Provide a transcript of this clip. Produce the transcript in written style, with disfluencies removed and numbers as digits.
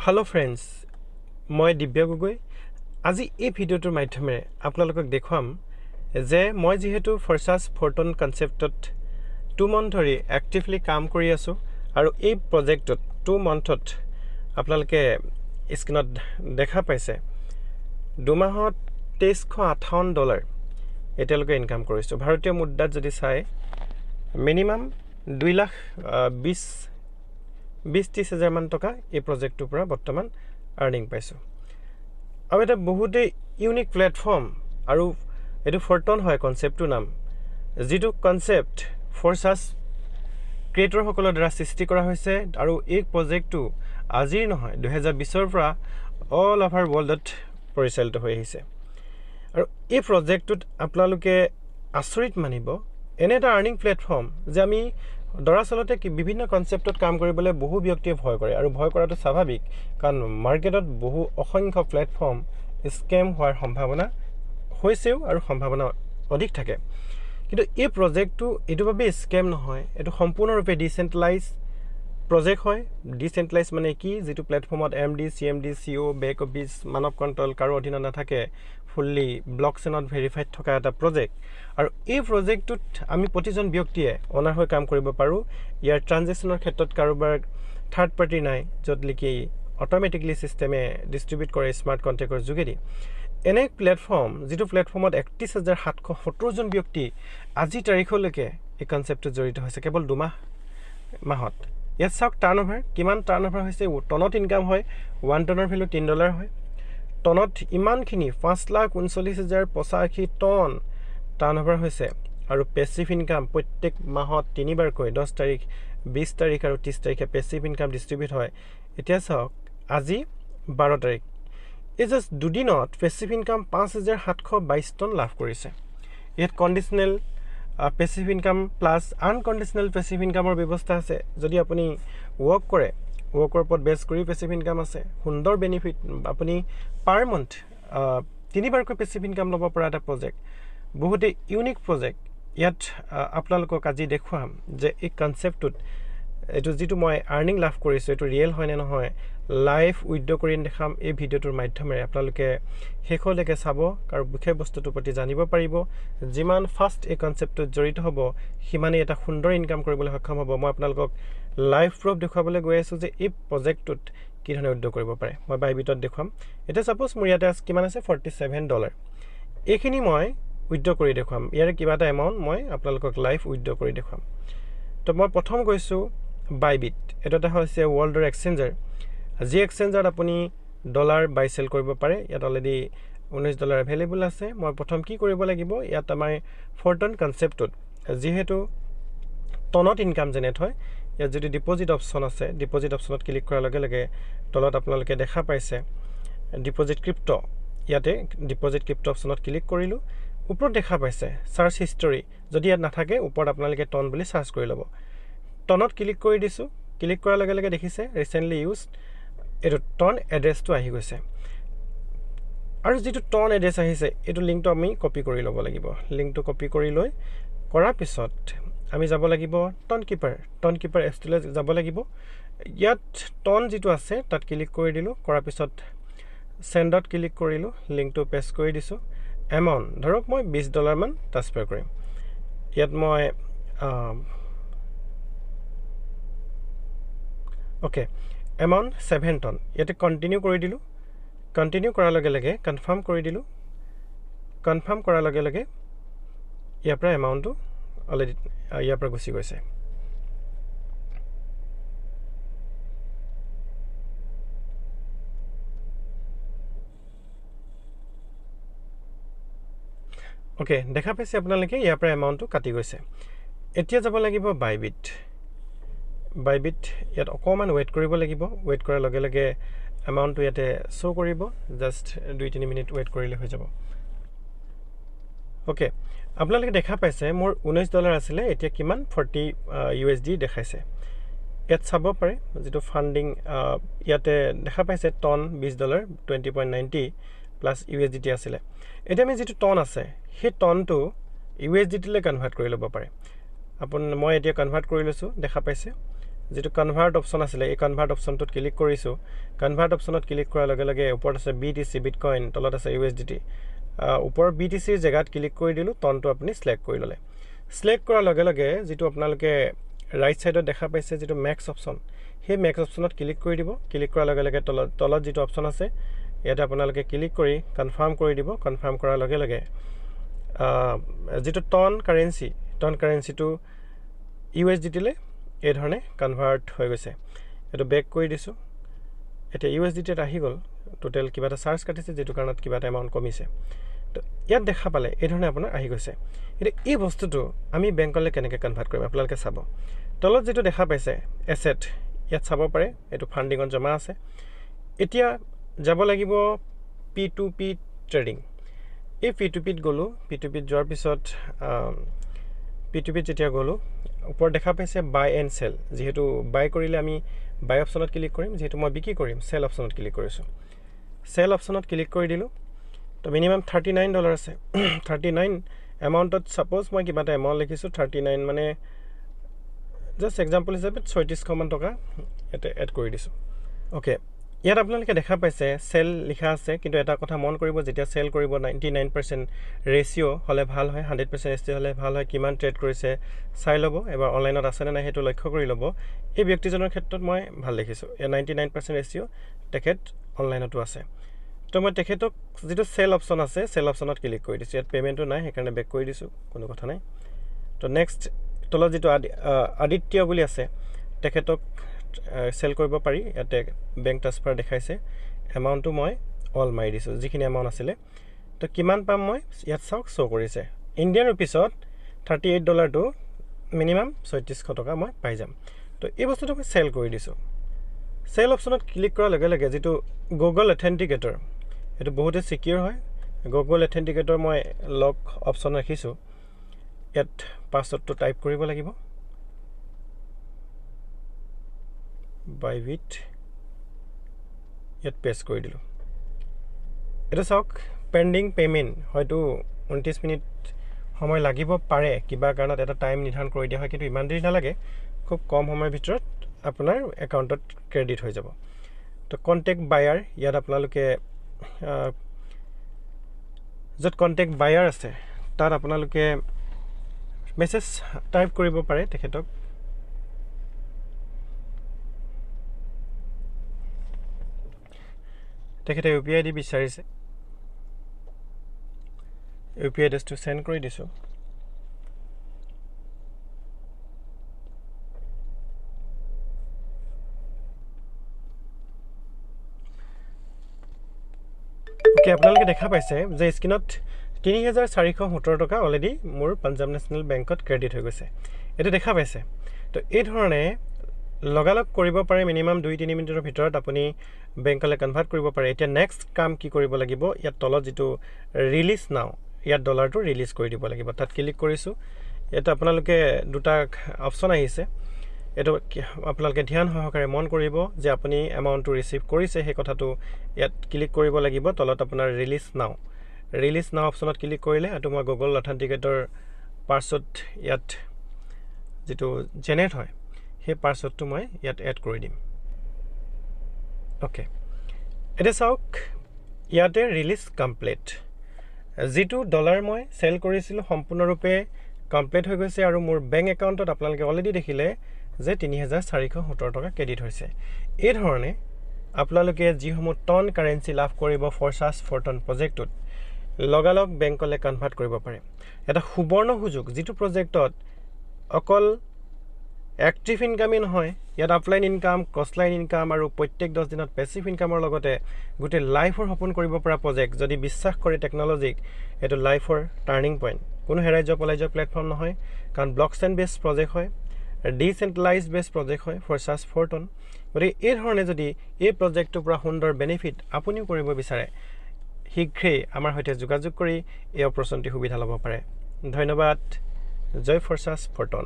Hello friends, মই দিব্য গগৈ আজি এই ভিডিওটোৰ মাধ্যমেৰে আপোনালোকক দেখুৱাম যে মই যেহেতু ফৰসাস ফৰ্টন কনসেপ্টত 2 মান্থ ধৰি এক্টিভলি কাম কৰি আছো আৰু এই প্ৰজেক্টত 2 মান্থত আপোনালোকে স্ক্ৰিনত দেখা পাইছে 2 মাহত $2358 এতিয়ালৈকে ইনকাম কৰিছো ভাৰতীয় মুদ্ৰাত যদি চাই মিনিমাম 2,20,30,000 মান টকা এই প্ৰজেক্টৰ পৰা বৰ্তমান আৰ্নিং পাইছো আৰু এটা বহুতে ইউনিক প্ল্যাটফৰ্ম আৰু এটো ফৰ্টন হয় কনসেপ্টৰ নাম যেটো কনসেপ্ট ফৰসাস ক্ৰিয়েটৰ সকলৰ দ্বাৰা সৃষ্টি কৰা হৈছে আৰু এই প্ৰজেক্টটো আজিৰ নহয় 2020 ৰ পৰা অল ওভাৰ ওয়াৰ্ল্ডত পৰিচালিত হৈ আহিছে আৰু এই প্ৰজেক্টটোত আপোনালোকে আচৰিত মানিব এনে এটা আৰ্নিং প্ল্যাটফৰ্ম যে আমি দৰাচলতে কি বিভিন্ন কনসেপ্টত কাম কৰিবলৈ বহু ব্যক্তিয়ে ভয় কৰে আৰু ভয় কৰাটো স্বাভাৱিক কাৰণ মাৰ্কেটত বহু অসংখ্য প্ল্যাটফৰ্ম স্ক্যাম হোৱাৰ সম্ভাৱনা হৈছেও আৰু সম্ভাৱনা অধিক থাকে কিন্তু এই প্ৰজেক্টটো এটোভাবে স্ক্যাম নহয় এটো সম্পূৰ্ণৰূপে ডিসেন্ট্ৰালাইজ প্ৰজেক্ট হয় ডিসেন্ট্ৰালাইজ মানে কি যেটো প্ল্যাটফৰ্মত এমডি সিএমডি সিও বেক অফিস মানৱ কন্ট্ৰোল কাৰো অধীনত নাথাকে ফুললি ব্লকচেনত ভেৰিফাইড থকা এটা প্ৰজেক্ট আৰু এই প্ৰজেক্টটোত আমি প্ৰতিজন ব্যক্তিয়ে অনাৰ হৈ কাম কৰিব পাৰো ইয়াৰ ট্ৰানজেকচনৰ ক্ষেত্ৰত কাৰোবাৰ থাৰ্ড পাৰ্টি নাই যত লিখি অটোমেটিকলি সিস্টেমে ডিস্ট্ৰিবিউট কৰে স্মাৰ্ট কন্ট্ৰেক্টৰ যোগেদি এনে প্ল্যাটফৰ্ম যেটো প্ল্যাটফৰ্মত 31,770 জন ব্যক্তি আজি তাৰিখলৈকে এই কনসেপ্টত জড়িত হৈছে কেৱল 2 মাহত ইয়াত চাওক টাৰ্নওভাৰ কিমান টাৰ্নওভাৰ হৈছে টনত ইনকাম হয় 1 টনৰ ভ্যালু $3 হয় টনত ইমানখিনি 5,39,085 টন টাৰ্নওভাৰ হৈছে আৰু পেসিভ ইনকাম প্ৰত্যেক মাহত 3 বাৰকৈ 10 তাৰিখ 20 তাৰিখ আৰু 30 তাৰিখে পেসিভ ইনকাম ডিস্ট্ৰিবিউট হয় এতিয়া চাওক আজি 12 তাৰিখ এই জাস্ট দুদিনত পেসিভ ইনকাম 5,722 টন লাভ কৰিছে ইয়াত conditional passive income plus unconditional passive ইনকামৰ ব্যৱস্থা আছে যদি আপুনি ওয়াৰ্ক কৰে ওয়াৰ্কৰ ওপৰত বেস কৰি পেসিভ ইনকাম আছে সুন্দৰ বেনিফিট আপুনি পাৰ মান্থ 3 বাৰকৈ পেসিভ ইনকাম ল'ব পৰা এটা প্ৰজেক্ট বহুতে ইউনিক প্ৰজেক্ট ইয়াত আপোনালোকক আজি দেখুৱাম যে এই কনসেপ্টত এটো যেটো মই আৰ্নিং লাভ কৰিছো এটো ৰিয়েল হয় নে নহয় লাইভ উইথড্ৰ কৰি দেখাম এই ভিডিওটোৰ মাধ্যমেৰে আপোনালোকে হেকলৈকে চাব আৰু বিশেষ বস্তুটোৰ প্ৰতি জানিব পাৰিব যিমান ফাষ্ট এই কনসেপ্টত জড়িত হ'ব হিমানে এটা সুন্দৰ ইনকাম কৰিবলৈ সক্ষম হ'ব মই আপোনালোকক লাইভ প্ৰুফ দেখাবলৈ গৈ আছো যে এই প্ৰজেক্টটোত কি ধৰণে উইথড্ৰ কৰিব পাৰে মই বাইবিটত দেখুৱাম এটা সাপোজ মোৰ ইয়াতে কিমান আছে $47 এইখিনি মই উইথড্ৰ কৰি দেখুৱাম ইয়াৰ কিবা এটা এমাউন্ট মই আপোনালোকক লাইভ উইথড্ৰ কৰি দেখুৱাম তো মই প্ৰথম গৈছো বাইবিট এটা হৈছে ওয়াৰ্ল্ডৰ এক্সচেঞ্জাৰ যি এক্সচেঞ্জাৰত আপুনি ডলাৰ বাই সেল কৰিব পাৰে ইয়াত অলৰেডি $19 अवेलेबल আছে মই প্ৰথম কি কৰিব লাগিব ইয়াত আমাৰ ফৰ্টন কনসেপ্টত যেহেতু টনত ইনকাম জেনেৰেট হয় ইয়াত যদি ডিপোজিট অপচন আছে ডিপোজিট অপচনত ক্লিক কৰাৰ লগে লগে তলত আপোনালোকে দেখা পাইছে ডিপোজিট ক্ৰিপ্টো ইয়াতে ডিপোজিট ক্ৰিপ্টো অপচনত ক্লিক কৰিলো ওপৰত দেখা পাইছে সাৰ্চ হিষ্টৰী যদি ইয়াত নাথাকে ওপৰত আপোনালোকে টন বুলি সাৰ্চ কৰি ল'ব টনত ক্লিক কৰি দিছো ক্লিক কৰাৰ লগে লগে দেখিছে ৰিসেন্টলি ইউজড এটো টন এড্ৰেছটো আহি গৈছে আৰু যেটো টন এড্ৰেছ আহিছে এটো লিংকটো আমি কপি কৰি ল'ব লাগিব লিংকটো কপি কৰি লৈ কৰাৰ পিছত আমি যাব লাগিব টন কিপাৰ এপছটোলৈ যাব লাগিব ইয়াত টন যেটো আছে তাত ক্লিক কৰি দিলো কৰাৰ পিছত সেন্ডত ক্লিক কৰিলো লিংকটো পেস্ট কৰি দিছো এমাউন্ট ধৰক মই $20 মান ট্ৰান্সফাৰ কৰিম ইয়াত মই ওকে এমাউন্ট 7 টন ইয়াতে কন্টিনিউ কৰি দিলো কন্টিনিউ কৰাৰ লগে লগে কনফাৰ্ম কৰি দিলো কনফাৰ্ম কৰাৰ লগে লগে ইয়াৰ পৰা এমাউন্টটো অলৰেডি ইয়াৰ পৰা গুচি গৈছে ওকে দেখা পাইছে আপোনালোকে ইয়াৰ পৰা এমাউন্টটো কাটি গৈছে এতিয়া যাব লাগিব বাইবিট ইয়াত অকমান ওয়েট কৰিব লাগিব ওয়েট কৰাৰ লগে লগে এমাউন্টটো ইয়াতে শো কৰিব জাস্ট 2-3 মিনিট ওয়েট কৰিলে হৈ যাব ওকে আপোনালোকে দেখা পাইছে মোৰ $19 আছিল এতিয়া কিমান 40 USD দেখাইছে ইয়াত চাব পাৰে যেটো ফান্ডিং ইয়াতে দেখা পাইছে টন $20 $20.90 প্লাস USDT আছিল এতিয়া আমি যেটো টন আছে সেই টনটো USDT লৈ কনভাৰ্ট কৰি ল'ব পাৰে মই এতিয়া কনভাৰ্ট কৰি লৈছো দেখা পাইছে যেটো কনভাৰ্ট অপচন আছিল এই কনভাৰ্ট অপচনটোত ক্লিক কৰিছো কনভাৰ্ট অপচনত ক্লিক কৰাৰ লগে লগে ওপৰত আছে BTC বিটকয়েন তলত আছে USDT ওপৰ BTC জেগাত ক্লিক কৰি দিলো টনটো আপুনি সিলেক্ট কৰি ললে সিলেক্ট কৰাৰ লগে লগে যেটো আপোনালোকে ৰাইট সাইডত দেখা পাইছে যেটো ম্যাক্স অপচন হে ম্যাক্স অপচনত ক্লিক কৰি দিব ক্লিক কৰাৰ লগে লগে তলত যেটো অপচন আছে ইয়াতে আপোনালোকে ক্লিক কৰি কনফাৰ্ম কৰি দিব কনফাৰ্ম কৰাৰ লগে লগে যেটো টন কাৰেন্সিটো USDT লে এই ধৰণে কনভাৰ্ট হৈ গৈছে এটো বেক কৰি দিছো এটা USDT ত আহি গল টোটাল কিবা এটা চাৰ্জ কাটিছে যেটো কাৰণত কিবা এটা এমাউন্ট কমিছে তো ইয়াত দেখা পালে এই ধৰণে আপোনাৰ আহি গৈছে এটা এই বস্তুটো আমি বেংকলে কেনেকৈ কনভাৰ্ট কৰিম আপোনালোকে চাব তলত যেটো দেখা পাইছে এসেট ইয়াত চাব পাৰে এটো ফান্ডিংত জমা আছে এতিয়া যাব লাগিব P2P ট্ৰেডিং এই P2P ত গলো P2P ত যোৱাৰ পিছত P2P যেতিয়া গলো ওপৰ দেখা পাইছে বাই এণ্ড সেল যেহেতু বাই কৰিলে আমি বাই অপচনত ক্লিক কৰিম যেহেতু মই বিক্ৰী কৰিম সেল অপচনত ক্লিক কৰিছো সেল অপচনত ক্লিক কৰি দিলো তো মিনিমাম $39 আছে 39 এমাউন্টত সাপোজ মই কিবা এটা এমাউন্ট লিখিছো 39 মানে জাস্ট এক্সাম্পল হিচাপে 3600 মান টকা এটা এড কৰি দিছো ওকে ইয়াত আপোনালোকে দেখা পাইছে সেল লিখা আছে কিন্তু এটা কথা মন কৰিব যেতিয়া সেল কৰিব 99% ৰেশিও হলে ভাল হয় 100% ৰেশিও হলে ভাল হয় কিমান ট্ৰেড কৰিছে চাই লব এবাৰ অনলাইনত আছে নে নাই হেতু লক্ষ্য কৰি লব এই ব্যক্তিজনৰ ক্ষেত্ৰত মই ভাল দেখিছো 99% ৰেশিও তেখেত অনলাইনতো আছে তো মই তেখেতক যেটো সেল অপচন আছে সেল অপচনত ক্লিক কৰি দিছো ইয়াত পেমেন্টটো নাই হেকাৰণে বেক কৰি দিছো কোনো কথা নাই তো নেক্সট তলত যেটো আদিত্য বুলি আছে তেখেতক সেল কৰিব পাৰি ইয়াতে বেংক ট্ৰান্সফাৰ দেখাইছে এমাউন্টটো মই অল মাৰি দিছো যিখিনি এমাউন্ট আছিল তো কিমান পাম মই ইয়াত চাওক শো কৰিছে ইণ্ডিয়ান ৰুপিছত $38 টো মিনিমাম 3600 টকা মই পাই যাম তো এই বস্তুটো মই সেল কৰি দিছো সেল অপচনত ক্লিক কৰাৰ লগে লগে যেটো গুগল অথেন্টিকেটৰ এটো বহুত সিকিউৰ হয় গুগল অথেন্টিকেটৰ মই লক অপচন ৰাখিছো ইয়াত পাছৱৰ্ডটো টাইপ কৰিব লাগিব বাইবিট ইয়াত পেস্ট কৰি দিলো এটা চাওক পেন্ডিং পেমেন্ট হয়তো 29 মিনিট সময় লাগিব পাৰে কিবা কাৰণত এটা টাইম নিৰ্ধাৰণ কৰি দিয়া হয় কিন্তু ইমান দেৰি নালাগে খুব কম সময়ৰ ভিতৰত আপোনাৰ একাউণ্টত ক্ৰেডিট হৈ যাব তো কন্টেক্ট বায়াৰ ইয়াত আপোনালোকে যত কন্টেক্ট বায়াৰ আছে তাত আপোনালোকে মেসেজ টাইপ কৰিব পাৰে তেখেতক তেখেতে UPI ID বিচাৰিছে UPI এড্ৰেছটো সেন্ড কৰি দিছো ওকে আপোনালোকে দেখা পাইছে যে স্ক্ৰিনত 3417 টকা অলৰেডি মোৰ পাঞ্জাব নেশনেল বেংকত ক্ৰেডিট হৈ গৈছে এটা দেখা পাইছে তো এই ধৰণে লগালগ কৰিব পাৰে মিনিমাম 2-3 মিনিটৰ ভিতৰত আপুনি বেংকলে কনভাৰ্ট কৰিব পাৰে এতিয়া নেক্সট কাম কি কৰিব লাগিব ইয়াত তলত যেটো ৰিলিজ নাও ইয়াত ডলাৰটো ৰিলিজ কৰি দিব লাগিব তাত ক্লিক কৰিছো এটা আপোনালোকে দুটা অপচন আহিছে এটো আপোনালোকে ধ্যান সহকাৰে মন কৰিব যে আপুনি এমাউন্টটো ৰিসিভ কৰিছে সেই কথাটো ইয়াত ক্লিক কৰিব লাগিব তলত আপোনাৰ ৰিলিজ নাও অপচনত ক্লিক কৰিলে এটো মই গুগল অথেন্টিকেটৰ পাছৱৰ্ড ইয়াত যেটো জেনাৰেট হয় হে পাছৱৰ্ডটো মই ইয়াত এড কৰি দিম ওকে এটা চাওক ইয়াতে ৰিলিজ কমপ্লিট যেটো ডলাৰ মই সেল কৰিছিলো সম্পূৰ্ণৰূপে কমপ্লিট হৈ গৈছে আৰু মোৰ বেংক একাউণ্টত আপোনালোকে অলৰেডি দেখিলে যে 3417 টকা ক্ৰেডিট হৈছে এই ধৰণে আপোনালোকে যিসমূহ টন কাৰেন্সি লাভ কৰিব ফৰসাস ফৰটন প্ৰজেক্টত লগালগ বেংকলে কনভাৰ্ট কৰিব পাৰে এটা সুবৰ্ণ সুযোগ যেটো প্ৰজেক্টত অকল এক্টিভ ইনকাম নহয় ইয়াত অফলাইন ইনকাম কষ্টলাইন ইনকাম আৰু প্ৰত্যেক 10 দিনত পেসিভ ইনকামৰ লগতে গুটে লাইফৰ সপোন কৰিব পৰা প্ৰজেক্ট যদি বিশ্বাস কৰে টেকনলজিক এটো লাইফৰ টাৰ্নিং পইণ্ট কোনো হেৰাই যোৱা পলাই যোৱা প্ল্যাটফৰ্ম নহয় কাৰণ ব্লকচেইন বেস প্ৰজেক্ট হয় ডিসেন্ট্ৰালাইজড বেস প্ৰজেক্ট হয় ফৰসাস ফৰটন গৰি এই ধৰণে যদি এই প্ৰজেক্টৰ পৰা সুন্দৰ বেনিফিট আপুনিও কৰিব বিচাৰে শীঘ্ৰে আমাৰ সৈতে যোগাযোগ কৰি এই অপৰচুনিটি সুবিধা ল'ব পাৰে ধন্যবাদ জয় ফৰসাস ফৰটন